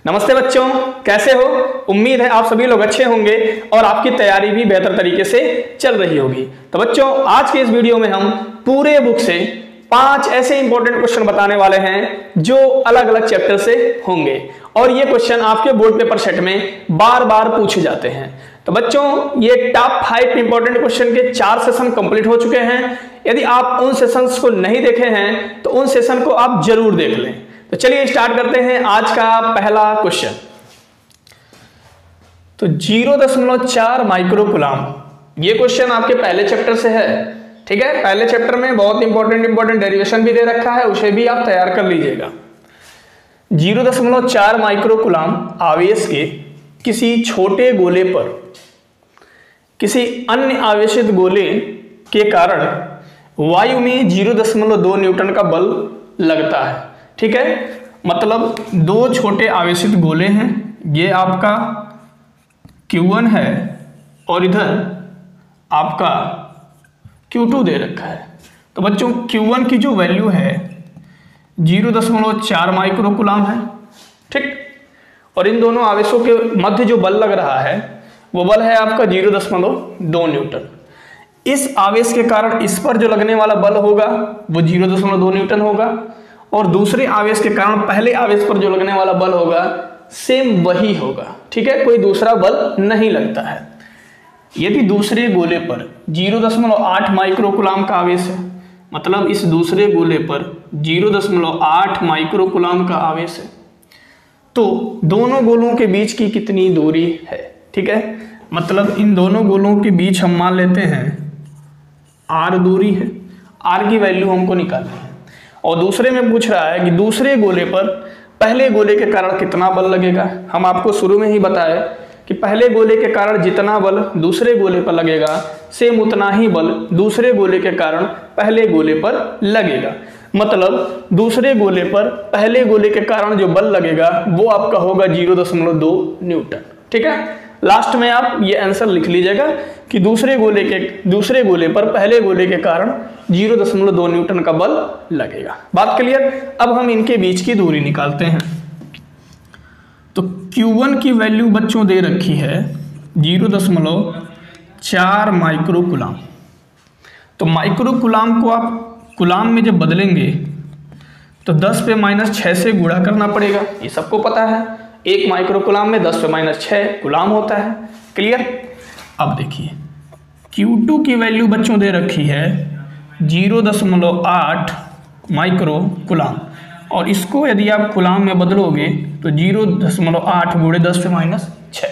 नमस्ते बच्चों, कैसे हो? उम्मीद है आप सभी लोग अच्छे होंगे और आपकी तैयारी भी बेहतर तरीके से चल रही होगी। तो बच्चों, आज के इस वीडियो में हम पूरे बुक से 5 ऐसे इंपॉर्टेंट क्वेश्चन बताने वाले हैं जो अलग अलग चैप्टर से होंगे और ये क्वेश्चन आपके बोर्ड पेपर सेट में बार बार पूछे जाते हैं। तो बच्चों, ये टॉप 5 इंपॉर्टेंट क्वेश्चन के 4 सेशन कंप्लीट हो चुके हैं। यदि आप उन सेशंस को नहीं देखे हैं तो उन सेशन को आप जरूर देख लें। तो चलिए स्टार्ट करते हैं आज का पहला क्वेश्चन। तो 0.4 माइक्रोकूलम, ये क्वेश्चन आपके पहले चैप्टर से है। ठीक है, पहले चैप्टर में बहुत इंपॉर्टेंट डेरिवेशन भी दे रखा है, उसे भी आप तैयार कर लीजिएगा। 0.4 माइक्रोकूलम आवेश के किसी छोटे गोले पर किसी अन्य आवेशित गोले के कारण वायु में 0.2 न्यूटन का बल लगता है। ठीक है, मतलब दो छोटे आवेशित गोले हैं, ये आपका Q1 है और इधर आपका Q2 दे रखा है। तो बच्चों, Q1 की जो वैल्यू है 0.4 माइक्रोकूलम है। ठीक, और इन दोनों आवेशों के मध्य जो बल लग रहा है वो बल है आपका 0.2 न्यूटन। इस आवेश के कारण इस पर जो लगने वाला बल होगा वो 0.2 न्यूटन होगा और दूसरे आवेश के कारण पहले आवेश पर जो लगने वाला बल होगा सेम वही होगा। ठीक है, कोई दूसरा बल नहीं लगता है। यदि दूसरे गोले पर 0.8 माइक्रोकूलम का आवेश है, मतलब इस दूसरे गोले पर 0.8 माइक्रोकूलम का आवेश है, तो दोनों गोलों के बीच की कितनी दूरी है? ठीक है, मतलब इन दोनों गोलों के बीच हम मान लेते हैं r दूरी है। r की वैल्यू हमको निकालनी है और दूसरे में पूछ रहा है कि दूसरे गोले पर पहले गोले के कारण कितना बल लगेगा। हम आपको शुरू में ही बताए कि पहले गोले के कारण जितना बल दूसरे गोले पर लगेगा सेम उतना ही बल दूसरे गोले के कारण पहले गोले पर लगेगा। मतलब दूसरे गोले पर पहले गोले के कारण जो बल लगेगा वो आपका होगा 0.2 न्यूटन। ठीक है, लास्ट में आप ये आंसर लिख लीजिएगा कि दूसरे गोले पर पहले गोले के कारण 0.2 न्यूटन का बल लगेगा। बात क्लियर? अब हम इनके बीच की दूरी निकालते हैं। तो Q1 की वैल्यू बच्चों दे रखी है 0.4 माइक्रोकूलम। तो माइक्रोकूलम को आप कूलम में जब बदलेंगे तो 10⁻6 से गुणा करना पड़ेगा, ये सबको पता है। 1 माइक्रोकूलम में 10⁻6 कूलम होता है। क्लियर? अब देखिए, Q2 की वैल्यू बच्चों दे रखी है 0.8 माइक्रोकूलम और इसको यदि आप कूलम में बदलोगे तो 0.8 गुणे 10⁻6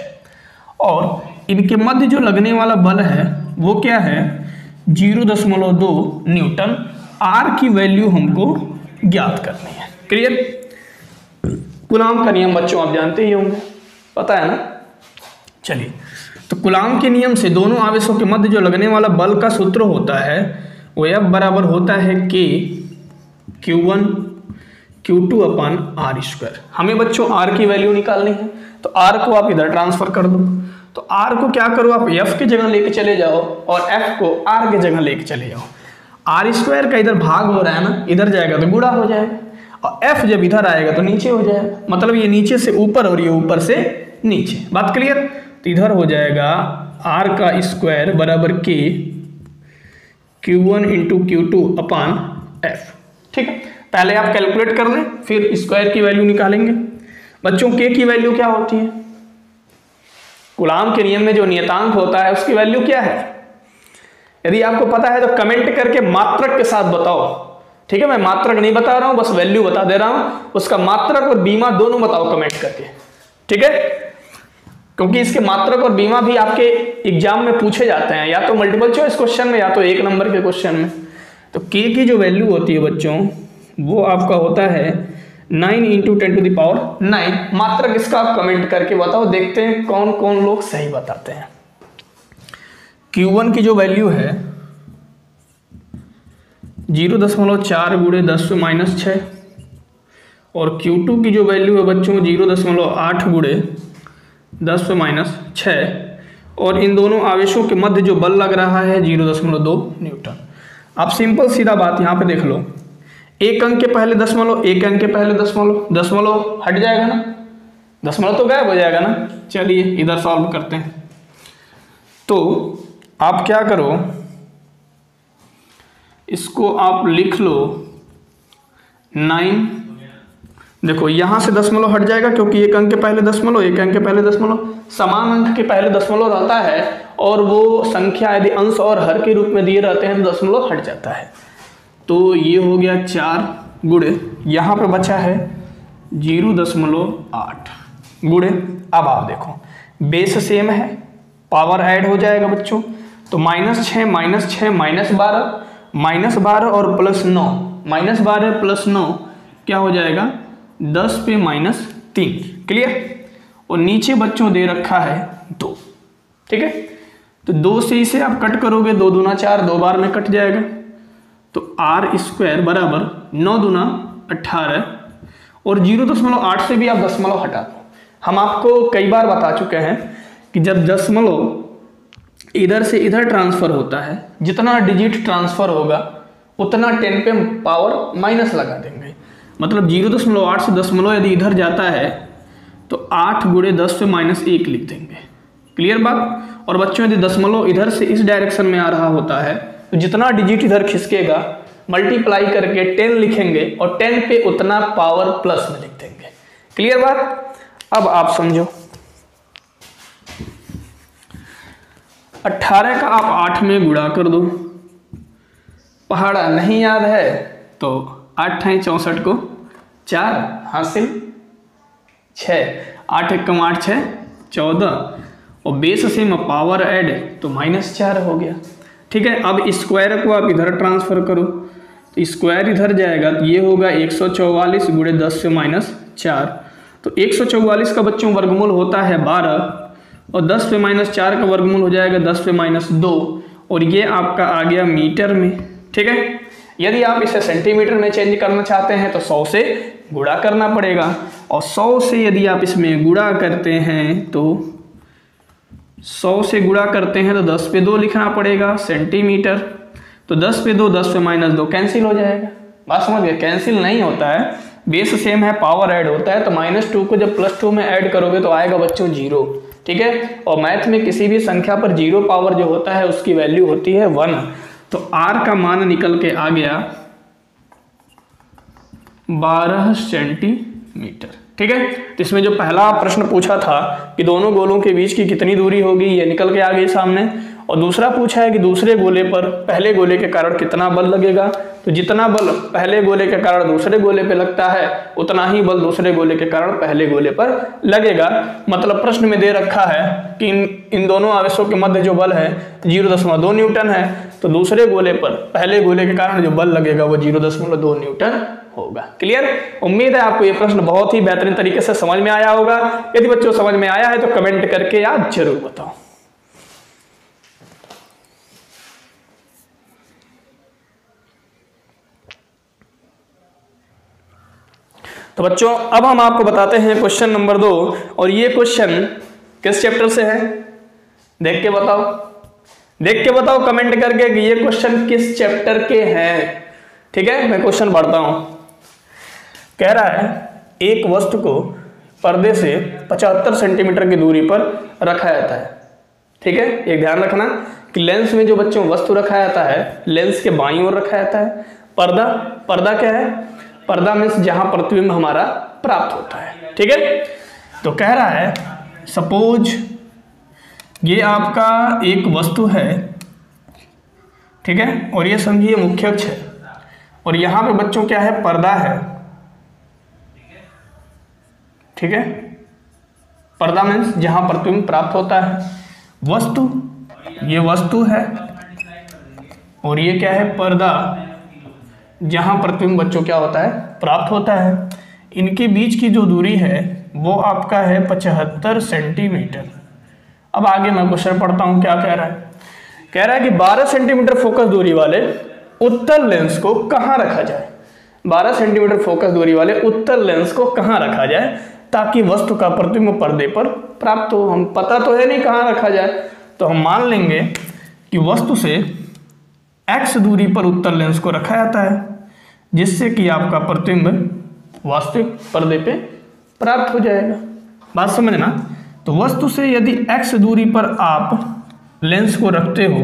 और इनके मध्य जो लगने वाला बल है वो क्या है 0.2 न्यूटन। R की वैल्यू हमको ज्ञात करनी है। क्लियर? कूलम का नियम बच्चों आप जानते ही होंगे, पता है ना? चलिए, तो कूलम के नियम से दोनों आवेशों के मध्य जो लगने वाला बल का सूत्र होता है वो F बराबर होता है K Q1 Q2 अपन R²। हमें बच्चों R की वैल्यू निकालनी है, तो R को आप इधर ट्रांसफर कर दो। तो R को क्या करो, आप F की जगह लेके चले जाओ और F को R की जगह लेके चले जाओ। R² का इधर भाग हो रहा है ना, इधर जाएगा तो गुणा हो जाएगा और F जब इधर आएगा तो नीचे हो जाएगा। मतलब ये नीचे से ऊपर और ये ऊपर से नीचे। बात क्लियर? तो इधर हो जाएगा R² बराबर K Q1 × Q2 अपन F। ठीक है, पहले आप कैलकुलेट कर लें फिर स्क्वायर की वैल्यू निकालेंगे। बच्चों, K की वैल्यू क्या होती है? कूलम के नियम में जो नियतांक होता है उसकी वैल्यू क्या है? यदि आपको पता है तो कमेंट करके मात्रक के साथ बताओ। ठीक है, मैं मात्रक नहीं बता रहा हूं, बस वैल्यू बता दे रहा हूं। उसका मात्रक और बीमा दोनों बताओ कमेंट करके। ठीक है, क्योंकि इसके मात्रक और बीमा भी आपके एग्जाम में पूछे जाते हैं, या तो मल्टीपल चॉइस क्वेश्चन में या तो 1 नंबर के क्वेश्चन में। तो K की जो वैल्यू होती है बच्चों वो आपका होता है 9 × 10⁹। मात्रक इसका आप कमेंट करके बताओ, देखते हैं कौन कौन लोग सही बताते हैं। Q1 की जो वैल्यू है 0.4 गुणे 10⁻6 और Q2 की जो वैल्यू है बच्चों 0.8 गुणे 10⁻6 और इन दोनों आवेशों के मध्य जो बल लग रहा है 0.2 न्यूटन। आप सिंपल सीधा बात यहाँ पे देख लो, एक अंक के पहले दशमलव, एक अंक के पहले दशमलव, दशमलव हट जाएगा ना, दशमलव तो गायब हो जाएगा ना। चलिए इधर सॉल्व करते हैं। तो आप क्या करो, इसको आप लिख लो 9। देखो यहाँ से दशमलव हट जाएगा क्योंकि एक अंक के पहले दशमलव, एक अंक के पहले दशमलव, समान अंक के पहले दशमलव रहता है और वो संख्या यदि अंश और हर के रूप में दिए रहते हैं तो दशमलव हट जाता है। तो ये हो गया 4 गुणे, यहाँ पे बचा है 0.8 गुणे। अब आप देखो बेस सेम है, पावर ऐड हो जाएगा बच्चों, तो -6 -12 और +9, -12 + 9 क्या हो जाएगा 10 पे -3। क्लियर। और नीचे बच्चों दे रखा है 2। ठीक है, तो 2 से इसे आप कट करोगे, 2 दूना 4, 2 बार में कट जाएगा। तो r² बराबर 9 दूना 18 और 0.8 से भी आप दशमलव हटा दो। हम आपको कई बार बता चुके हैं कि जब दशमलव इधर से इधर ट्रांसफर होता है, जितना डिजिट ट्रांसफर होगा उतना 10 पे पावर माइनस लगा देंगे। मतलब 0.8 से दशमलव यदि इधर जाता है तो 8 गुणे 10 पे -1 लिख देंगे। क्लियर बात। और बच्चों यदि दशमलव इधर से इस डायरेक्शन में आ रहा होता है तो जितना डिजिट इधर खिसकेगा मल्टीप्लाई करके 10 लिखेंगे और 10 पे उतना पावर प्लस में लिख देंगे। क्लियर बात। अब आप समझो 18 का आप 8 में गुणा कर दो, पहाड़ा नहीं याद है तो 8 × 64 को 4 हासिल 6, 8 × 8 = 14 और बेस से में पावर ऐड तो -4 हो गया। ठीक है। अब स्क्वायर को आप इधर ट्रांसफर करो तो स्क्वायर इधर जाएगा तो ये होगा 144 गुणे 10 पे -4। तो 144 का बच्चों वर्गमूल होता है 12 और 10 पे -4 का वर्गमूल हो जाएगा 10 पे -2 और ये आपका आ गया मीटर में। ठीक है। यदि आप इसे सेंटीमीटर में चेंज करना चाहते हैं तो 100 से गुणा करना पड़ेगा और 100 से यदि आप इसमें गुणा करते हैं तो 100 से गुणा करते हैं तो 10 पे 2 लिखना पड़ेगा सेंटीमीटर। तो 10 पे 2, 10 पे -2 कैंसिल हो जाएगा। बात समझ गए। कैंसिल नहीं होता है, बेस सेम है, पावर ऐड होता है। तो -2 को जब +2 में ऐड करोगे तो आएगा बच्चों 0। ठीक है। और मैथ में किसी भी संख्या पर 0 पावर जो होता है उसकी वैल्यू होती है 1। तो r का मान निकल के आ गया 12 सेंटीमीटर। ठीक है। तो इसमें जो पहला प्रश्न पूछा था कि दोनों गोलों के बीच की कितनी दूरी होगी, ये निकल के आ गई सामने। और दूसरा पूछा है कि दूसरे गोले पर पहले गोले के कारण कितना बल लगेगा। तो जितना बल पहले गोले के कारण दूसरे गोले पे लगता है उतना ही बल दूसरे गोले के कारण पहले गोले पर लगेगा। मतलब प्रश्न में दे रखा है कि इन दोनों आवेशों के मध्य जो बल है 0.2 न्यूटन है, तो दूसरे गोले पर पहले गोले के कारण जो बल लगेगा वो 0.2 न्यूटन होगा। क्लियर। उम्मीद है आपको ये प्रश्न बहुत ही बेहतरीन तरीके से समझ में आया होगा। यदि बच्चों समझ में आया है तो कमेंट करके याद जरूर बताओ। तो बच्चों अब हम आपको बताते हैं क्वेश्चन नंबर 2 और ये क्वेश्चन किस चैप्टर से है देख के बताओ। देख के बताओ कमेंट करके कि ये क्वेश्चन किस चैप्टर के हैं। ठीक है। मैं क्वेश्चन पढ़ता हूं। कह रहा है एक वस्तु को पर्दे से 75 सेंटीमीटर की दूरी पर रखा जाता है। ठीक है। एक ध्यान रखना कि लेंस में जो बच्चों वस्तु रखा जाता है लेंस के बाईं ओर रखा जाता है। पर्दा क्या है? पर्दा मीन्स जहां प्रतिबिंब हमारा प्राप्त होता है। ठीक है। तो कह रहा है सपोज ये आपका एक वस्तु है। ठीक है। और ये समझिए मुख्य अक्ष है और यहां पे बच्चों क्या है? पर्दा है। ठीक है। पर्दा मीन्स जहां प्रतिबिंब प्राप्त होता है। वस्तु, ये वस्तु है और ये क्या है? पर्दा, जहां प्रतिबिंब बच्चों क्या होता है? प्राप्त होता है। इनके बीच की जो दूरी है वो आपका है 75 सेंटीमीटर। अब आगे मैं क्वेश्चन पढ़ता हूं क्या कह रहा है। कह रहा है कि 12 सेंटीमीटर फोकस दूरी वाले उत्तल लेंस को कहां रखा जाए। 12 सेंटीमीटर फोकस दूरी वाले उत्तल लेंस को कहां रखा जाए ताकि वस्तु का प्रतिबिंब पर्दे पर प्राप्त हो। हम पता तो है नहीं कहां रखा जाए, तो हम मान लेंगे कि वस्तु से x दूरी पर उत्तल लेंस को रखा जाता है जिससे कि आपका प्रतिबिंब वास्तविक पर्दे पे प्राप्त हो जाएगा। बात समझना। तो वस्तु से यदि x दूरी पर आप लेंस को रखते हो,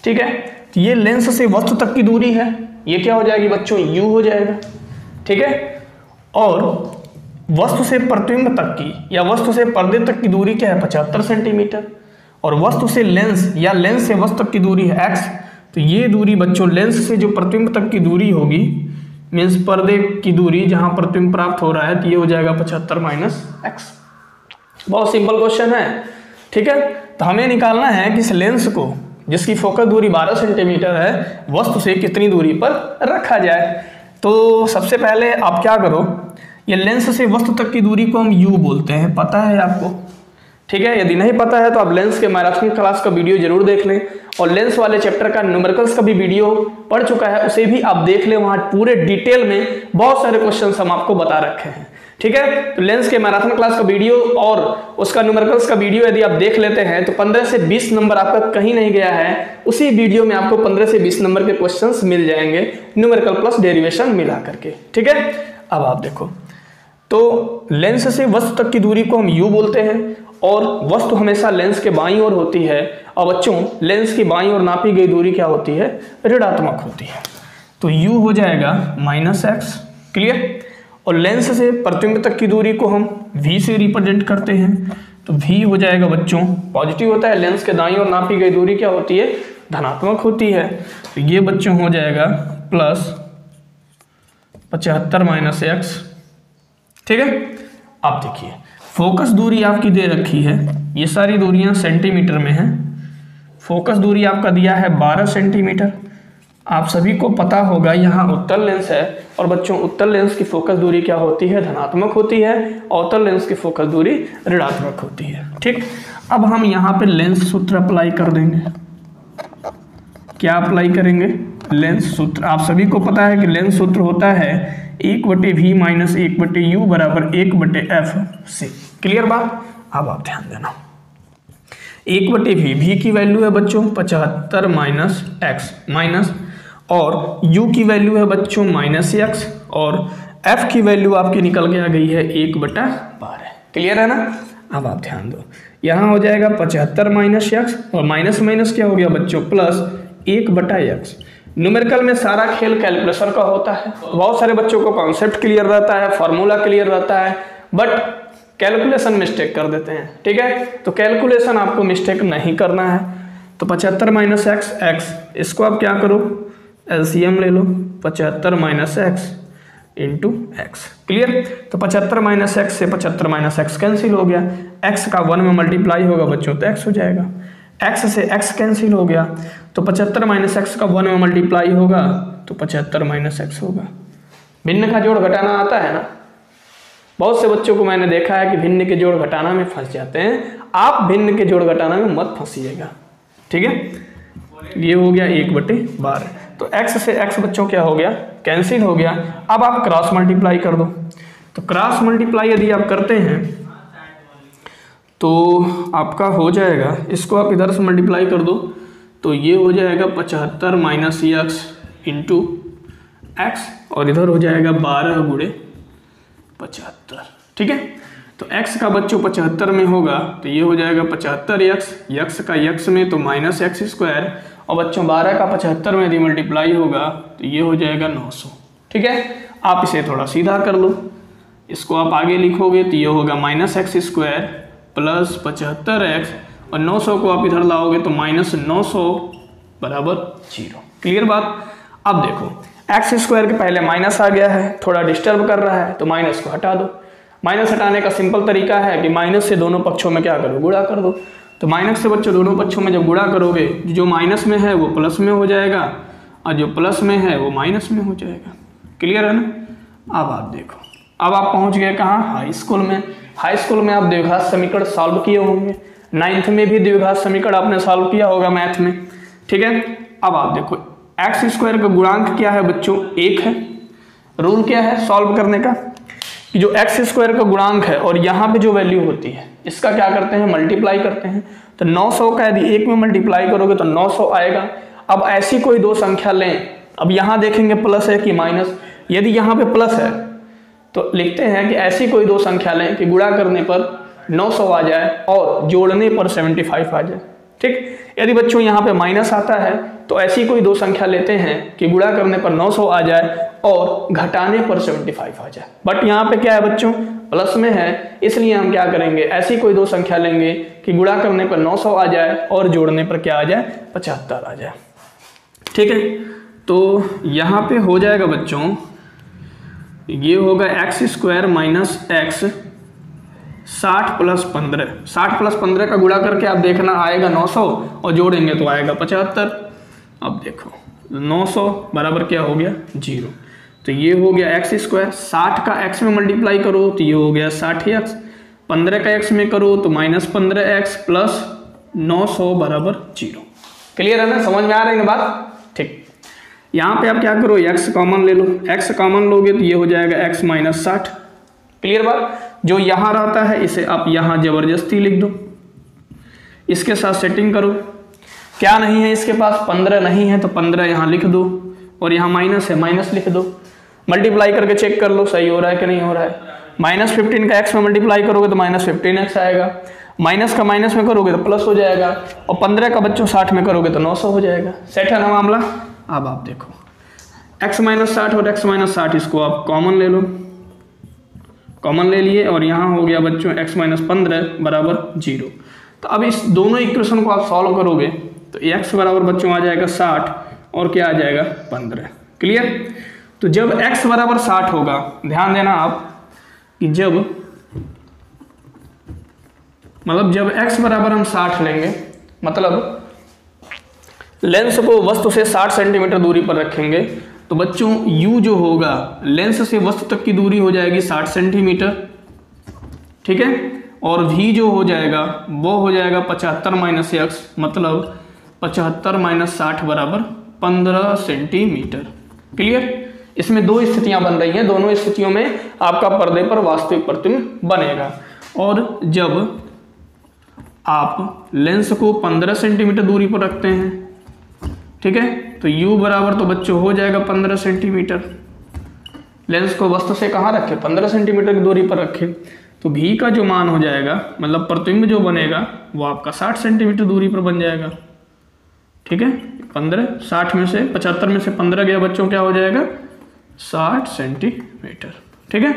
ठीक है, तो ये लेंस से वस्तु तक की दूरी है, ये क्या हो जाएगी बच्चों, u हो जाएगा, ठीक है। और वस्तु से प्रतिबिंब तक की या वस्तु से पर्दे तक की दूरी क्या है, 75 सेंटीमीटर। और वस्तु से लेंस या लेंस से वस्तु तक की दूरी है x, तो ये दूरी बच्चों लेंस से जो प्रतिबिंब तक की दूरी होगी, मीन्स पर्दे की दूरी जहां प्रतिबिंब प्राप्त हो रहा है, तो ये हो जाएगा 75 माइनस x। बहुत सिंपल क्वेश्चन है, ठीक है। तो हमें निकालना है कि इस लेंस को जिसकी फोकस दूरी 12 सेंटीमीटर है, वस्तु से कितनी दूरी पर रखा जाए। तो सबसे पहले आप क्या करो, ये लेंस से वस्तु तक की दूरी को हम u बोलते हैं, पता है आपको, ठीक है। यदि नहीं पता है तो आप लेंस के मैराथन क्लास का वीडियो जरूर देख लें, और लेंस वाले चैप्टर का न्यूमेरिकल्स का भी वीडियो पढ़ चुका है, उसे भी आप देख लें, वहां पूरे डिटेल में बहुत सारे क्वेश्चंस हम आपको बता रखे हैं, ठीक है। तो लेंस के मैराथन क्लास का वीडियो और उसका न्यूमेरिकल्स का वीडियो यदि आप देख लेते हैं तो 15 से 20 नंबर आपका कहीं नहीं गया है, उसी वीडियो में आपको 15 से 20 नंबर के क्वेश्चंस मिल जाएंगे, न्यूमेरिकल प्लस डेरिवेशन मिला करके, ठीक है। अब आप देखो, तो लेंस से वस्तु तक की दूरी को हम u बोलते हैं, और वस्तु हमेशा लेंस के बाईं ओर होती है, और बच्चों लेंस की बाईं ओर नापी गई दूरी क्या होती है, ऋणात्मक होती है। तो u हो जाएगा -x, क्लियर। और लेंस से प्रतिबिंब तक की दूरी को हम v से रिप्रेजेंट करते हैं, तो v हो जाएगा बच्चों पॉजिटिव होता है, लेंस के दाईं ओर नापी गई दूरी क्या होती है, धनात्मक होती है। तो ये बच्चों हो जाएगा प्लस 75 माइनस x, ठीक है। आप देखिए फोकस दूरी आपकी दे रखी है, ये सारी दूरियां सेंटीमीटर में हैं। फोकस दूरी आपका दिया है 12 सेंटीमीटर। आप सभी को पता होगा यहाँ उत्तल लेंस है, और बच्चों उत्तल लेंस की फोकस दूरी क्या होती है, धनात्मक होती है, और उत्तल लेंस की फोकस दूरी ऋणात्मक होती है, ठीक। अब हम यहाँ पे लेंस सूत्र अप्लाई कर देंगे। क्या अप्लाई करेंगे, लेंस सूत्र। आप सभी को पता है कि लेंस सूत्र होता है 1/v माइनस 1/u बराबर 1/f से, क्लियर बात। अब आप ध्यान देना, 1/v, v की वैल्यू है बच्चों 75 माइनस x माइनस, और u की वैल्यू है बच्चों -x, और f की वैल्यू आपकी निकल के आ गई है 1/12, क्लियर है ना। अब आप ध्यान दो, यहाँ हो जाएगा 75 माइनस x, और माइनस माइनस क्या हो गया बच्चों, प्लस 1/x। न्यूमेरिकल में सारा खेल कैलकुलेशन का होता है, बहुत सारे बच्चों को कॉन्सेप्ट क्लियर रहता है, फॉर्मूला क्लियर रहता है, बट कैलकुलेशन मिस्टेक कर देते हैं, ठीक है। तो कैलकुलेशन आपको मिस्टेक नहीं करना है। तो 75 माइनस x, इसको आप क्या करो, एलसीएम ले लो, 75 minus x into x, clear. तो 75 माइनस x से 75 माइनस x कैंसिल हो गया, x का 1 में मल्टीप्लाई होगा बच्चों तो x हो जाएगा, x से x कैंसिल हो गया, तो 75 माइनस x का 1 में मल्टीप्लाई होगा तो 75 माइनस x होगा। भिन्न का जोड़ घटाना आता है ना, बहुत से बच्चों को मैंने देखा है कि भिन्न के जोड़ घटाना में फंस जाते हैं। आप भिन्न के जोड़ घटाना में मत फंसिएगा, ठीक है। ये हो गया 1/12, तो x से x बच्चों क्या हो गया, कैंसिल हो गया। अब आप क्रॉस मल्टीप्लाई कर दो, तो क्रॉस मल्टीप्लाई यदि आप करते हैं तो आपका हो जाएगा, इसको आप इधर से मल्टीप्लाई कर दो तो ये हो जाएगा 75 माइनस x इंटू x, और इधर हो जाएगा 12 गुणे 75, ठीक है। तो x का बच्चों 75 में होगा तो ये हो जाएगा 75x, x का x में तो माइनस एक्स स्क्वायर, और बच्चों 12 का 75 में यदि मल्टीप्लाई होगा तो ये हो जाएगा 900, ठीक है। आप इसे थोड़ा सीधा कर लो, इसको आप आगे लिखोगे तो ये होगा minus x square plus 75x, और 900 को आप इधर लाओगे तो माइनस 900 बराबर 0, क्लियर बात। अब देखो एक्स स्क्वायर के पहले माइनस आ गया है, थोड़ा डिस्टर्ब कर रहा है, तो माइनस को हटा दो। माइनस हटाने का सिंपल तरीका है कि माइनस से दोनों पक्षों में क्या करो, गुणा कर दो। तो माइनस से बच्चों दोनों पक्षों में जब गुणा करोगे, जो माइनस में है वो प्लस में हो जाएगा, और जो प्लस में है वो माइनस में हो जाएगा, क्लियर है ना। अब आप देखो, अब आप पहुंच गए कहाँ, हाई स्कूल में। हाई स्कूल में आप द्विघात समीकरण सॉल्व किए होंगे, 9th में भी द्विघात समीकरण आपने सॉल्व किया होगा मैथ में, ठीक है। अब आप देखो एक्स स्क्वायर का गुणांक क्या है बच्चों, 1 है। रूल क्या है सॉल्व करने का, कि जो एक्स स्क्वायर का गुणांक है और यहाँ पे जो वैल्यू होती है इसका क्या करते हैं, मल्टीप्लाई करते हैं। तो 900 का यदि 1 में मल्टीप्लाई करोगे तो 900 आएगा। अब ऐसी कोई दो संख्या लें, अब यहाँ देखेंगे प्लस है कि माइनस, यदि यहाँ पे प्लस है तो लिखते हैं कि ऐसी कोई दो संख्या लें कि गुणा करने पर 900 आ जाए और जोड़ने पर 75 आ जाए। ठीक, यदि बच्चों यहाँ पे माइनस आता है तो ऐसी कोई दो संख्या लेते हैं कि गुणा करने पर 900 आ जाए और घटाने पर 75 आ जाए। बट यहाँ पे क्या है बच्चों, प्लस में है, इसलिए हम क्या करेंगे, ऐसी कोई दो संख्या लेंगे कि गुणा करने पर 900 आ जाए और जोड़ने पर क्या आ जाए, 75 आ जाए। ठीक है, तो यहाँ पे हो जाएगा बच्चों, ये होगा x² minus x 60 plus 15। 60 plus 15 का गुणा करके आप देखना आएगा 900 और जोड़ेंगे तो आएगा 75। अब देखो 900 बराबर क्या हो गया, 0। तो ये हो गया x², 60 का x में मल्टीप्लाई करो तो ये हो गया 60x, 15 का x में करो तो -15x प्लस 900 बराबर 0। क्लियर है ना, समझ में आ रही है बात। ठीक, यहाँ पे आप क्या करो, x कॉमन ले लो, x कॉमन लोगे तो ये हो जाएगा x माइनस 60। क्लियर बात, जो यहाँ रहता है इसे आप यहाँ जबरदस्ती लिख दो, इसके साथ सेटिंग करो। क्या नहीं है इसके पास, 15 नहीं है तो 15 यहाँ लिख दो, और यहाँ माइनस है माइनस लिख दो। मल्टीप्लाई करके चेक कर लो सही हो रहा है कि नहीं हो रहा है। -15 का x में मल्टीप्लाई करोगे तो -15x आएगा, माइनस का माइनस में करोगे तो प्लस हो जाएगा, और 15 का बच्चों 60 में करोगे तो 900 हो जाएगा। सेट है ना मामला। अब आप देखो x माइनस 60 और x माइनस 60 इसको आप कॉमन ले लो, कॉमन ले लिए, और यहाँ हो गया बच्चों x माइनस 15 बराबर 0। तो अब इस दोनों इक्वेशन को आप सॉल्व करोगे तो x बराबर बच्चों आ जाएगा 60 और क्या आ जाएगा 15। क्लियर, तो जब x बराबर 60 होगा, ध्यान देना आप कि जब x बराबर हम 60 लेंगे, मतलब लेंस को वस्तु से 60 सेंटीमीटर दूरी पर रखेंगे, तो बच्चों u जो होगा लेंस से वस्तु तक की दूरी हो जाएगी 60 सेंटीमीटर। ठीक है, और v जो हो जाएगा वो हो जाएगा 75 माइनस x, मतलब 75 माइनस 60 बराबर 15 सेंटीमीटर। क्लियर, इसमें दो स्थितियां बन रही हैं, दोनों स्थितियों में आपका पर्दे पर वास्तविक प्रतिबिंब बनेगा। और जब आप लेंस को 15 सेंटीमीटर दूरी पर रखते हैं, ठीक है, तो u बराबर तो बच्चों हो जाएगा 15 सेंटीमीटर। लेंस को वस्तु से कहाँ रखे, 15 सेंटीमीटर की दूरी पर रखे, तो v का जो मान हो जाएगा, मतलब प्रतिबिंब जो बनेगा वो आपका 60 सेंटीमीटर दूरी पर बन जाएगा। ठीक है, 15 60 में से 75 में से 15 गया बच्चों, क्या हो जाएगा 60 सेंटीमीटर। ठीक है,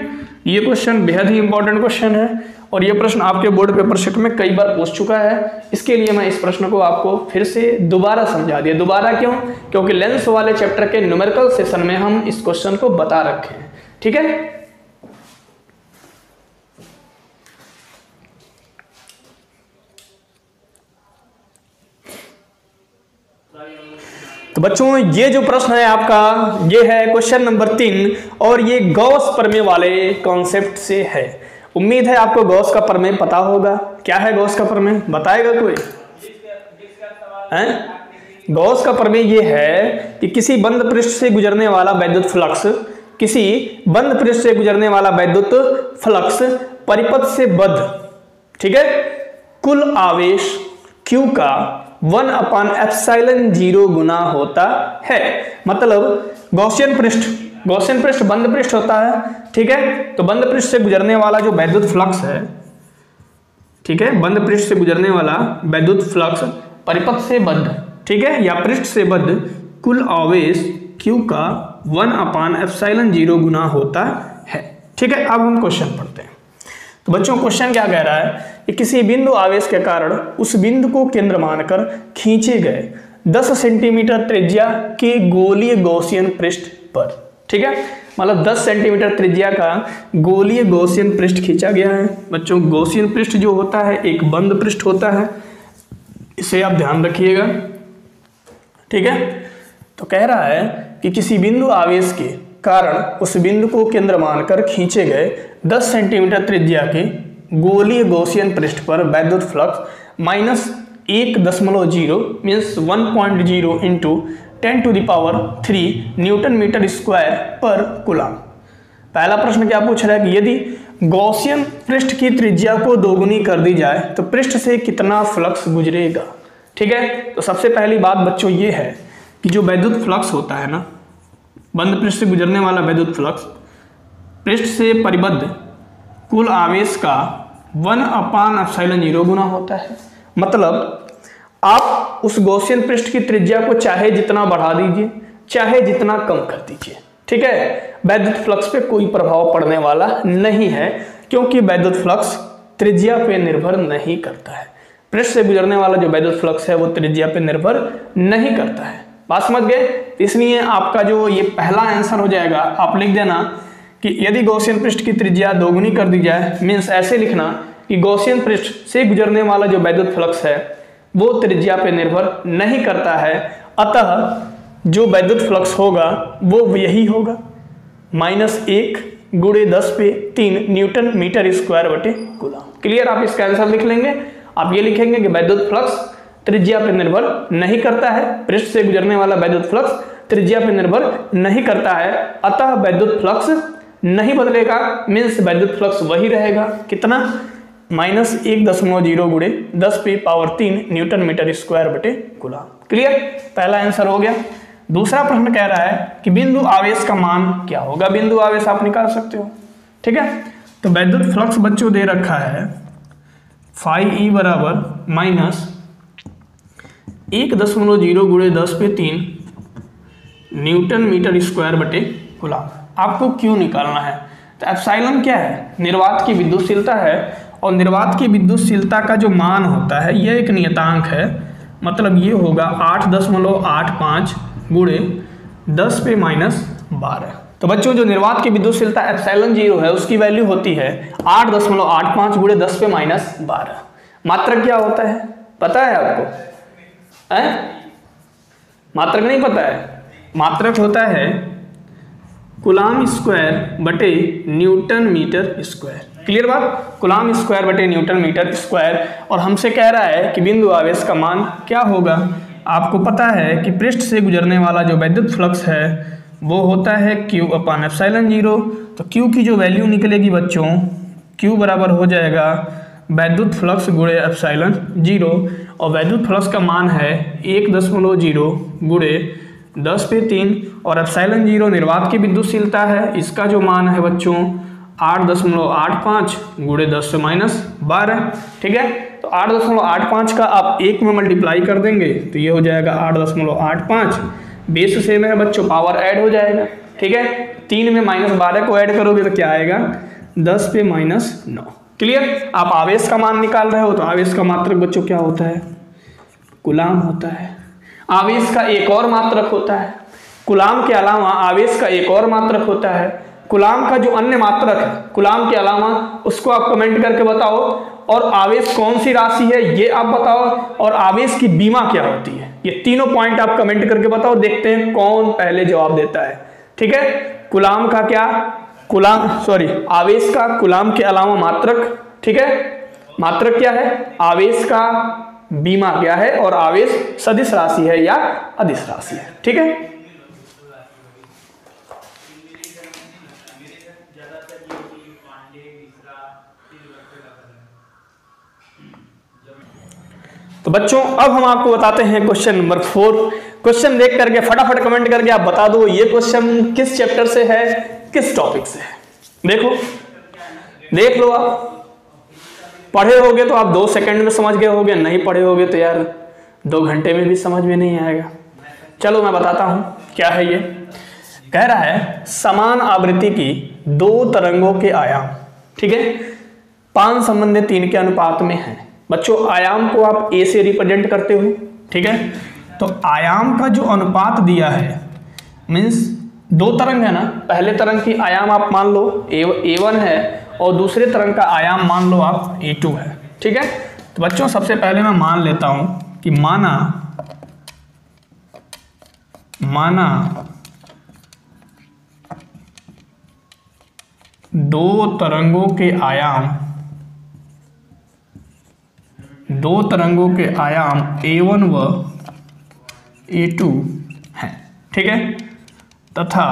ये क्वेश्चन बेहद ही इंपॉर्टेंट क्वेश्चन है और ये प्रश्न आपके बोर्ड पेपर शीट में कई बार पूछ चुका है। इसके लिए मैं इस प्रश्न को आपको फिर से दोबारा समझा दिया। दोबारा क्यों, क्योंकि लेंस वाले चैप्टर के न्यूमेरिकल सेशन में हम इस क्वेश्चन को बता रखे हैं। ठीक है, तो बच्चों ये जो प्रश्न है आपका, ये है क्वेश्चन नंबर 3 और ये गॉस प्रमेय वाले कॉन्सेप्ट से है। उम्मीद है आपको गॉस का प्रमेय पता होगा। क्या है गॉस का प्रमेय, बताएगा कोई हैं? गॉस का प्रमेय ये है कि किसी बंद पृष्ठ से गुजरने वाला वैद्युत फ्लक्स, किसी बंद पृष्ठ से गुजरने वाला वैद्युत फ्लक्स परिपथ से बद्ध, ठीक है, कुल आवेश Q का 1/ε0 गुना होता है। मतलब गॉसियन पृष्ठ बंद पृष्ठ होता है, ठीक है, तो बंद पृष्ठ से गुजरने वाला जो वैद्युत फ्लक्स है, ठीक है, बंद पृष्ठ से गुजरने वाला वैद्युत फ्लक्स परिपथ से बद्ध, ठीक है, या पृष्ठ से बद्ध कुल आवेश Q का 1/ε0 गुना होता है। ठीक है, अब हम क्वेश्चन पढ़ते हैं। तो बच्चों क्वेश्चन क्या कह रहा है कि किसी बिंदु आवेश के कारण उस बिंदु को केंद्र मानकर खींचे गए 10 सेंटीमीटर त्रिज्या के गोलीय गॉसियन पृष्ठ पर, ठीक है, मतलब 10 सेंटीमीटर त्रिज्या का गोलीय गॉसियन पृष्ठ खींचा गया है। बच्चों गॉसियन पृष्ठ जो होता है एक बंद पृष्ठ होता है, इसे आप ध्यान रखिएगा। ठीक है, तो कह रहा है कि किसी बिंदु आवेश के कारण उस बिंदु को केंद्र मानकर खींचे गए 10 सेंटीमीटर त्रिज्या के गोलीय गॉसियन पृष्ठ पर वैद्युत flux -1.0 means 1.0 into 10⁻³ newton metre square पर कूलम। पहला प्रश्न क्या पूछ रहा है कि यदि गॉसियन पृष्ठ की त्रिज्या को दोगुनी कर दी जाए तो पृष्ठ से कितना फ्लक्स गुजरेगा। ठीक है, तो सबसे पहली बात बच्चों ये है कि जो वैद्युत फ्लक्स होता है ना, बंद पृष्ठ से गुजरने वाला वैद्युत फ्लक्स, पृष्ठ से परिबद्ध कुल आवेश का 1/ε0 गुना होता है। मतलब आप उस गॉसियन पृष्ठ की त्रिज्या को चाहे जितना बढ़ा दीजिए, चाहे जितना कम कर दीजिए, ठीक है, वैद्युत फ्लक्स पे कोई प्रभाव पड़ने वाला नहीं है, क्योंकि वैद्युत फ्लक्स त्रिज्या पे निर्भर नहीं करता है। पृष्ठ से गुजरने वाला जो वैद्युत फ्लक्स है वो त्रिज्या पे निर्भर नहीं करता है। बात समझ गए? इसलिए आपका जो ये पहला आंसर हो जाएगा, आप लिख देना कि यदि गॉसियन पृष्ठ की त्रिज्या दोगुनी कर दी जाए, मीन्स ऐसे लिखना कि गॉसियन पृष्ठ से गुजरने वाला जो वैद्युत फ्लक्स है वो त्रिज्या पे निर्भर नहीं करता है, अतः जो वैद्युत फ्लक्स होगा वो यही होगा, -1 × 10⁻³ न्यूटन मीटर स्क्वायर बटे कूलम। क्लियर? आप इसका आंसर लिख लेंगे। आप ये लिखेंगे कि वैद्युत फ्लक्स त्रिज्या पे निर्भर नहीं करता है, पृष्ठ से गुजरने वाला वैद्युत फ्लक्स त्रिज्या पे निर्भर नहीं करता है, अतः वैद्युत फ्लक्स नहीं बदलेगा, मीन्स वैद्युत फ्लक्स वही रहेगा। कितना? -1.0 × 10⁻³ न्यूटन मीटर स्क्वायर बटे कूलम। क्लियर? पहला आंसर हो गया। दूसरा प्रश्न कह रहा है कि बिंदु आवेश का मान क्या होगा। बिंदु आवेश आप निकाल सकते हो, ठीक है। तो वैद्युत फ्लक्स बच्चों दे रखा है φE बराबर -1.0 × 10⁻³ न्यूटन मीटर स्क्वायर बटे कूलम। आपको क्यों निकालना है? तो एप्सिलॉन क्या है? निर्वात की विद्युतशीलता है, और निर्वात की विद्युतशीलता का जो मान होता है यह एक नियतांक है, मतलब ये होगा 8.85 × 10⁻12। तो बच्चों जो निर्वात की विद्युतशीलता ε0 है उसकी वैल्यू होती है 8.85 × 10⁻12। मात्रक क्या होता है पता है आपको? मात्रक नहीं पता है? मात्रक होता है कूलम स्क्वायर बटे न्यूटन मीटर स्क्वायर। क्लियर बात? कूलम स्क्वायर बटे न्यूटन मीटर स्क्वायर। और हमसे कह रहा है कि बिंदु आवेश का मान क्या होगा। आपको पता है कि पृष्ठ से गुजरने वाला जो वैद्युत फ्लक्स है वो होता है Q/ε0। तो Q की जो वैल्यू निकलेगी बच्चों, Q बराबर हो जाएगा वैद्युत फ्लक्स गुणे ε0, और वैद्युत फ्लक्स का मान है 1.0 × 10⁻³ और ε0 निर्वात की विद्युतशीलता है, इसका जो मान है बच्चों 8.85 × 10⁻12। ठीक है, तो 8.85 का आप 1 में मल्टीप्लाई कर देंगे तो ये हो जाएगा 8.85। बेस सेम है बच्चों, पावर ऐड हो जाएगा। ठीक है, 3 में -12 को ऐड करोगे तो क्या आएगा 10⁻9। क्लियर? आप आवेश का मान निकाल रहे हो तो आवेश का मात्रक बच्चों क्या होता है? कूलम होता है। आवेश का एक और मात्रक होता है, कूलम के अलावा आवेश का एक और मात्रक होता है। कूलम का जो अन्य मात्रक है कूलम के अलावा, उसको आप कमेंट करके बताओ। और आवेश कौन सी राशि है ये आप बताओ, और आवेश की बीमा क्या होती है, ये तीनों पॉइंट आप कमेंट करके बताओ। देखते हैं कौन पहले जवाब देता है। ठीक है, कूलम का क्या, आवेश का कूलम के अलावा मात्रक। ठीक है, मात्रक क्या है, आवेश का बीमा क्या है, और आवेश सदिश राशि है या अदिश राशि है। ठीक है, तो बच्चों अब हम आपको बताते हैं क्वेश्चन नंबर 4। क्वेश्चन देख करके फटाफट कमेंट करके आप बता दो ये क्वेश्चन किस चैप्टर से है, किस टॉपिक से है। देखो, देख लो, आप पढ़े होगे तो आप 2 सेकंड में समझ गए होगे, नहीं पढ़े होगे तो यार 2 घंटे में भी समझ में नहीं आएगा। चलो मैं बताता हूं क्या है ये। कह रहा है समान आवृत्ति की 2 तरंगों के आयाम, ठीक है, 5 संबंधित 3 के अनुपात में है। बच्चों आयाम को आप A से रिप्रेजेंट करते हो। ठीक है, तो आयाम का जो अनुपात दिया है, मीन्स 2 तरंग है ना, पहले तरंग की आयाम आप मान लो A1 है और दूसरे तरंग का आयाम मान लो आप A2 है। ठीक है, तो बच्चों सबसे पहले मैं मान लेता हूं कि माना 2 तरंगों के आयाम A1 व A2 हैं। ठीक है, तथा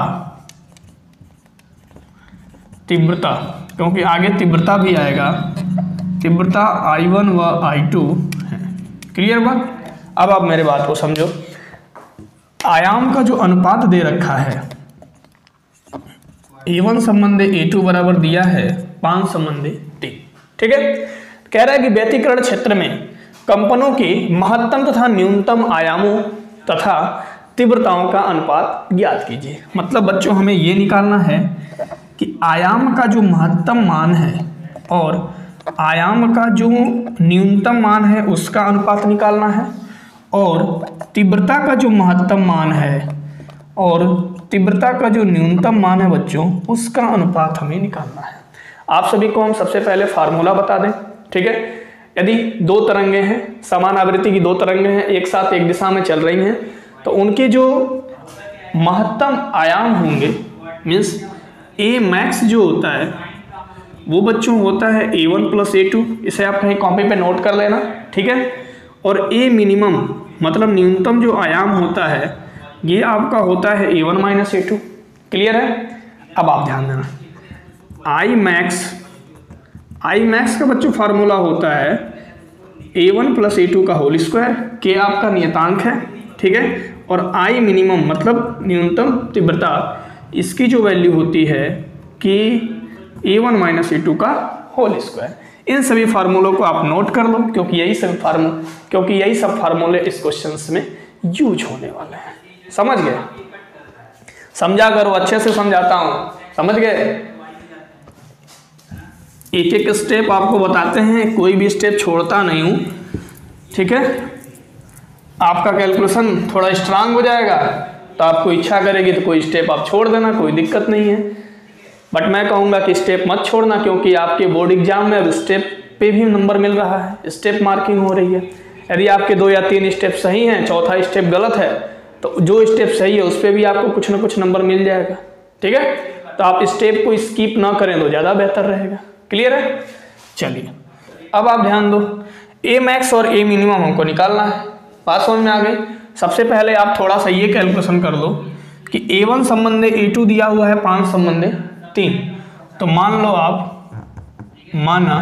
तीव्रता, क्योंकि आगे तीव्रता भी आएगा, तीव्रता I1 व I2 है। क्लियर बात? अब आप मेरे बात को समझो। आयाम का जो अनुपात दे रखा है A1 संबंधी A2 बराबर दिया है 5 संबंधी 3। ठीक है, कह रहा है कि व्यतिकरण क्षेत्र में कंपनों की महत्तम तथा न्यूनतम आयामों तथा तीव्रताओं का अनुपात ज्ञात कीजिए। मतलब बच्चों हमें ये निकालना है कि आयाम का जो महत्तम मान है और आयाम का जो न्यूनतम मान है उसका अनुपात निकालना है, और तीव्रता का जो महत्तम मान है और तीव्रता का जो न्यूनतम मान है बच्चों उसका अनुपात हमें निकालना है। आप सभी को हम सबसे पहले फार्मूला बता दें। ठीक है, यदि दो तरंगें हैं, समान आवृत्ति की दो तरंगें हैं, एक साथ एक दिशा में चल रही हैं, तो उनके जो महत्तम आयाम होंगे मीन्स ए मैक्स जो होता है वो बच्चों होता है A1 प्लस A2। इसे आप कहीं कॉपी पे नोट कर लेना। ठीक है, और ए मिनिमम मतलब न्यूनतम जो आयाम होता है ये आपका होता है A1 माइनस A2। क्लियर है? अब आप ध्यान देना, आई मैक्स का बच्चों फार्मूला होता है A1 प्लस A2 का होल स्क्वायर, के आपका नियतांक है। ठीक है, और आई मिनिमम मतलब न्यूनतम तीव्रता, इसकी जो वैल्यू होती है कि A1 माइनस A2 का होल स्क्वायर। इन सभी फार्मूलों को आप नोट कर लो क्योंकि यही सब फार्मूले इस क्वेश्चन में यूज होने वाले हैं। समझ गए? समझा करो, अच्छे से समझाता हूं, समझ गए? एक एक स्टेप आपको बताते हैं, कोई भी स्टेप छोड़ता नहीं हूं। ठीक है, आपका कैलकुलेशन थोड़ा स्ट्रांग हो जाएगा तो आपको इच्छा करेगी तो कोई स्टेप आप छोड़ देना, कोई दिक्कत नहीं है। बट मैं कहूँगा कि स्टेप मत छोड़ना क्योंकि आपके बोर्ड एग्जाम में अब स्टेप पे भी नंबर मिल रहा है, स्टेप मार्किंग हो रही है। यदि आपके 2 या 3 स्टेप सही हैं, चौथा स्टेप गलत है, तो जो स्टेप सही है उस पर भी आपको कुछ ना कुछ नंबर मिल जाएगा। ठीक है, तो आप स्टेप को स्किप ना करें तो ज़्यादा बेहतर रहेगा। क्लियर है? चलिए अब आप ध्यान दो, ए मैक्स और ए मिनिमम हमको निकालना है। बात समझ में आ गई? सबसे पहले आप थोड़ा सा ये कैलकुलेशन कर लो कि A1 संबंधी A2 दिया हुआ है 5 संबंधी 3। तो मान लो आप माना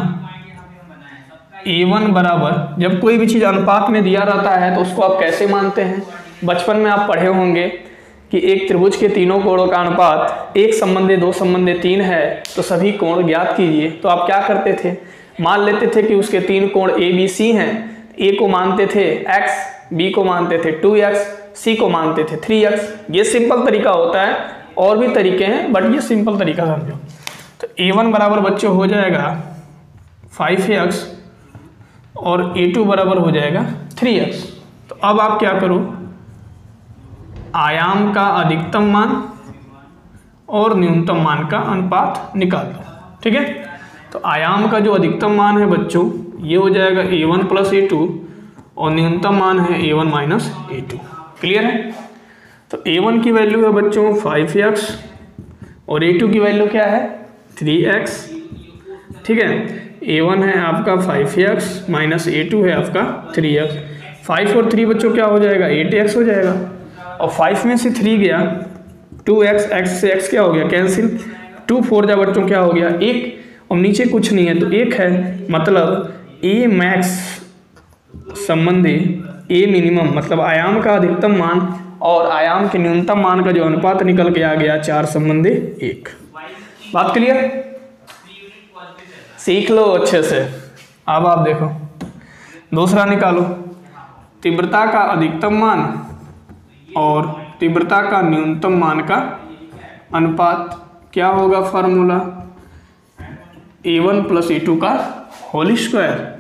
A1 बराबर, जब कोई भी चीज़ अनुपात में दिया रहता है तो उसको आप कैसे मानते हैं? बचपन में आप पढ़े होंगे कि एक त्रिभुज के तीनों कोणों का अनुपात 1 संबंधी 2 संबंधी 3 है, तो सभी कोण ज्ञात कीजिए। तो आप क्या करते थे? मान लेते थे कि उसके 3 कोण ABC हैं। A को मानते थे x, B को मानते थे 2x, C को मानते थे 3x। ये सिंपल तरीका होता है, और भी तरीके हैं बट ये सिंपल तरीका समझो। तो A1 बराबर बच्चों हो जाएगा 5x और A2 बराबर हो जाएगा 3x। तो अब आप क्या करो, आयाम का अधिकतम मान और न्यूनतम मान का अनुपात निकाल दो। ठीक है, तो आयाम का जो अधिकतम मान है बच्चों ये हो जाएगा A1 प्लस A2 और न्यूनतम मान है A1 माइनस A2। क्लियर है? तो A1 की वैल्यू है बच्चों 5x और A2 की वैल्यू क्या है? 3x। ठीक है, A1 है आपका 5x माइनस A2 है आपका 3x। 5 और 3 बच्चों क्या हो जाएगा? 8x हो जाएगा। और 5 में से 3 गया 2x, x से x क्या हो गया? कैंसिल। 2 4 जा बच्चों क्या हो गया? 1, और नीचे कुछ नहीं है तो 1 है। मतलब ए मैक्स संबंधी ए मिनिमम मतलब आयाम का अधिकतम मान और आयाम के न्यूनतम मान का जो अनुपात निकल के आ गया 4 संबंधी 1। बात क्लियर? सीख लो अच्छे से। अब आप देखो दूसरा निकालो, तीव्रता का अधिकतम मान और तीव्रता का न्यूनतम मान का अनुपात। क्या होगा फार्मूला? A1 प्लस A2 का होल स्क्वायर,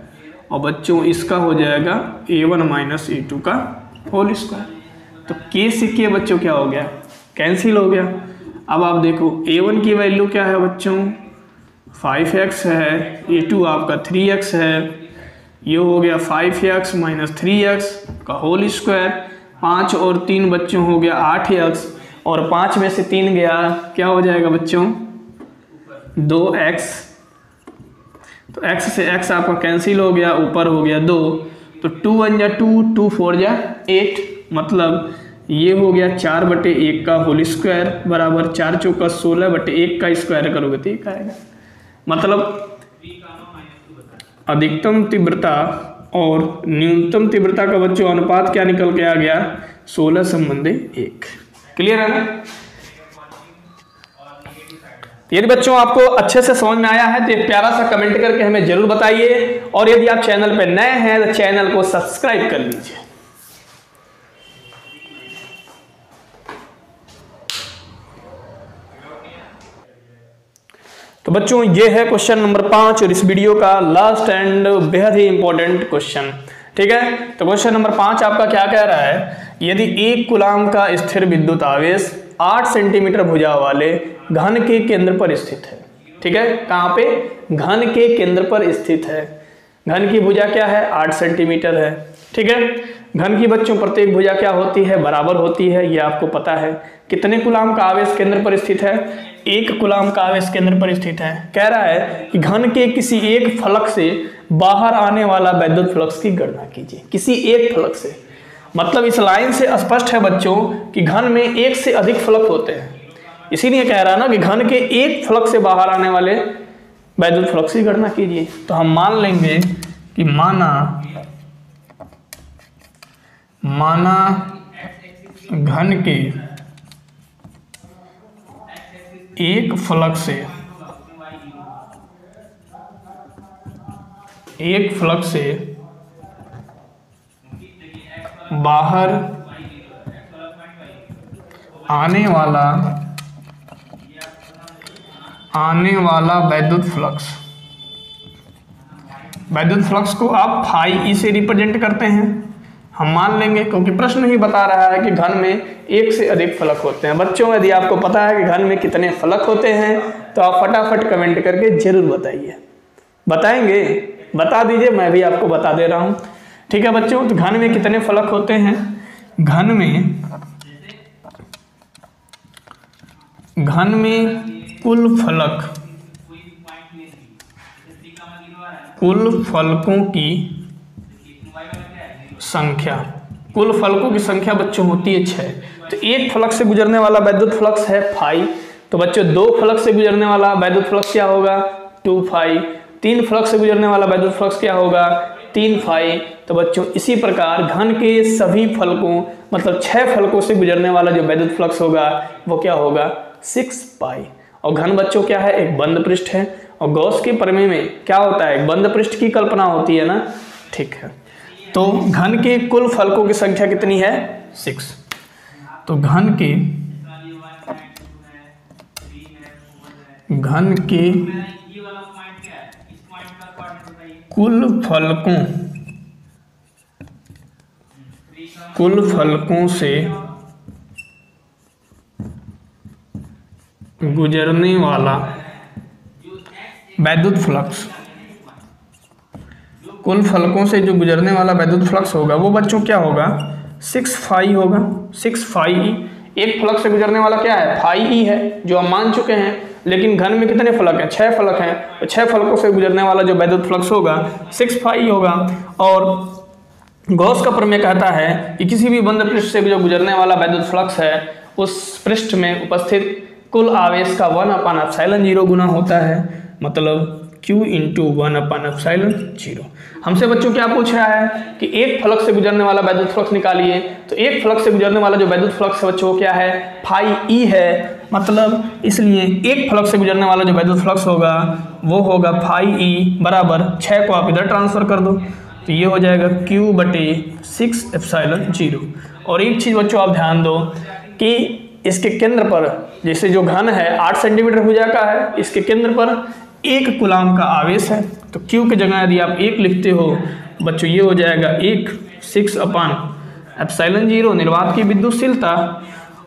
और बच्चों इसका हो जाएगा A1 माइनस A2 का होल स्क्वायर। तो K से K बच्चों क्या हो गया? कैंसिल हो गया। अब आप देखो A1 की वैल्यू क्या है बच्चों? 5x है, A2 आपका 3x है। ये हो गया 5x माइनस 3x का होल स्क्वायर। 5 और 3 बच्चों हो गया 8x, और 5 में से 3 गया क्या हो जाएगा बच्चों? 2x। तो x से x आपका कैंसिल हो गया, ऊपर हो गया 2, तो 2 1 जा 2, 2 4 जा 8। मतलब ये हो गया 4/1 का होल स्क्वायर बराबर 4 चौका 16/1 का स्क्वायर करोगे तो 1 आएगा। मतलब अधिकतम तीव्रता और न्यूनतम तीव्रता का बच्चों अनुपात क्या निकल के आ गया? 16 संबंधी 1। क्लियर है ना? यदि बच्चों आपको अच्छे से समझ में आया है तो एक प्यारा सा कमेंट करके हमें जरूर बताइए, और यदि आप चैनल पर नए हैं तो चैनल को सब्सक्राइब कर लीजिए। तो बच्चों ये है क्वेश्चन नंबर 5 और इस वीडियो का लास्ट एंड बेहद ही इंपॉर्टेंट क्वेश्चन। ठीक है, तो क्वेश्चन नंबर 5 आपका क्या कह रहा है, यदि 1 कूलाम का स्थिर विद्युत आवेश 8 सेंटीमीटर भुजा वाले घन के केंद्र पर स्थित है। ठीक है, कहाँ पे, घन के केंद्र पर स्थित है। घन की भुजा क्या है, 8 सेंटीमीटर है। ठीक है, घन की बच्चों प्रत्येक भुजा क्या होती है, बराबर होती है, ये आपको पता है। कितने कूलाम का आवेश केंद्र पर स्थित है, 1 कूलाम का आवेश केंद्र पर स्थित है। कह रहा है कि घन के किसी एक फलक से बाहर आने वाला वैद्युत फ्लक्स की गणना कीजिए। किसी एक फलक से, मतलब इस लाइन से स्पष्ट है बच्चों कि घन में एक से अधिक फलक होते हैं, इसीलिए कह रहा है ना कि घन के एक फलक से बाहर आने वाले वैद्युत फ्लक्स की गणना कीजिए। तो हम मान लेंगे कि माना घन के एक फलक से बाहर आने वाला वैद्युत फ्लक्स को आप फाई ई से रिप्रेजेंट करते हैं। हम मान लेंगे क्योंकि प्रश्न ही बता रहा है कि घन में एक से अधिक फलक होते हैं। बच्चों यदि आपको पता है कि घन में कितने फलक होते हैं तो आप फटाफट कमेंट करके जरूर बताइए। बताएंगे, बता दीजिए, मैं भी आपको बता दे रहा हूं। ठीक है बच्चों, तो घन में कितने फलक होते हैं, घन में कुल फलकों की संख्या बच्चों होती है 6। तो एक फलक से गुजरने वाला वैद्युत फ्लक्स है फाई, तो बच्चों 2 फलक से गुजरने वाला वैद्युत फ्लक्स क्या होगा, 2 फाई। 3 फलक से गुजरने वाला वैद्युत फ्लक्स क्या होगा, 3 फाई। तो बच्चों इसी प्रकार घन के सभी फलकों, मतलब 6 फलकों से गुजरने वाला जो वैद्युत फ्लक्स होगा वो क्या होगा, 6 पाई। और घन बच्चों क्या है, एक बंद पृष्ठ है, और गॉस के प्रमेय में क्या होता है, एक बंद पृष्ठ की कल्पना होती है ना। ठीक है, तो घन के कुल फलकों की संख्या कितनी है, 6। तो घन के कुल फलकों से गुजरने वाला वैद्युत फ्लक्स, कुल फलकों से जो गुजरने वाला वैद्युत फ्लक्स होगा वो बच्चों क्या होगा, 6 फाई होगा, 6 फाई ई। एक फलक से गुजरने वाला क्या है, फाई ई है, जो हम मान चुके हैं। लेकिन घन में कितने फलक हैं, 6 फलक हैं, तो 6 फलकों से गुजरने वाला जो वैद्युत फ्लक्स होगा 6 फाई होगा। और गॉस का प्रमेय कहता है कि किसी भी बंद पृष्ठ से जो गुजरने वाला वैद्युत फ्लक्स है उस पृष्ठ में उपस्थित कुल आवेश का 1/ε0 गुना होता है, मतलब Q × 1/ε0। हमसे बच्चों क्या पूछ रहा है कि एक फलक से गुजरने वाला वैद्युत फ्लक्स निकालिए। तो एक फलक से गुजरने वाला जो वैद्युत फ्लक्स है बच्चों क्या है, फाई ई है, मतलब इसलिए एक फलक से गुजरने वाला जो वैद्युत फ्लक्स होगा वो होगा फाई ई बराबर 6 को आप इधर ट्रांसफर कर दो, तो ये हो जाएगा Q/6ε0। और एक चीज़ बच्चों आप ध्यान दो कि इसके केंद्र पर, जैसे जो घन है 8 सेंटीमीटर भुजा का है, इसके केंद्र पर 1 कूलाम का आवेश है। तो Q की जगह यदि आप 1 लिखते हो बच्चों ये हो जाएगा 1/6/ε0 निर्वात की विद्युतशीलता।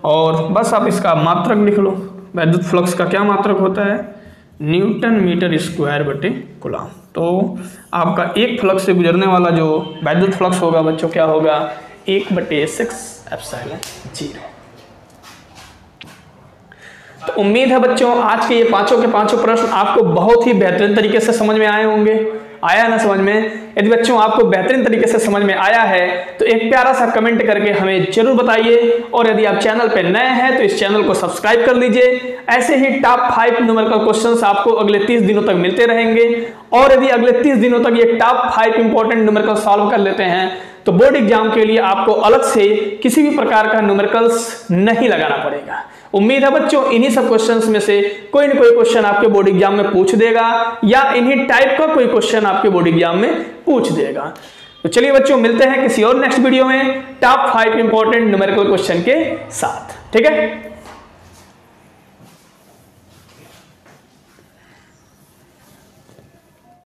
और बस आप इसका मात्रक लिख लो, वैद्युत फ्लक्स का क्या मात्रक होता है, Nm²/कूलाम। तो आपका एक फलक से गुजरने वाला जो वैद्युत फ्लक्स होगा बच्चों क्या होगा, 1/6/ε0। तो उम्मीद है बच्चों आज के ये पांचों के पांचों प्रश्न आपको बहुत ही बेहतरीन तरीके से समझ में आए होंगे। आया ना समझ में? यदि बच्चों आपको बेहतरीन तरीके से समझ में आया है तो एक प्यारा सा कमेंट करके हमें जरूर बताइए, और यदि आप चैनल पर नए हैं तो इस चैनल को सब्सक्राइब कर लीजिए। ऐसे ही टॉप 5 न्यूमेरिकल क्वेश्चंस आपको अगले 30 दिनों तक मिलते रहेंगे, और यदि अगले 30 दिनों तक ये टॉप 5 इंपॉर्टेंट न्यूमेरिकल सॉल्व कर लेते हैं तो बोर्ड एग्जाम के लिए आपको अलग से किसी भी प्रकार का न्यूमेरिकल्स नहीं लगाना पड़ेगा। उम्मीद है बच्चों इन्हीं सब क्वेश्चंस में से कोई ना कोई क्वेश्चन आपके बोर्ड एग्जाम में पूछ देगा या इन्हीं टाइप का कोई क्वेश्चन आपके बोर्ड एग्जाम में पूछ देगा। तो चलिए बच्चों मिलते हैं किसी और नेक्स्ट वीडियो में टॉप 5 इंपॉर्टेंट न्यूमेरिकल क्वेश्चन के साथ, ठीक है।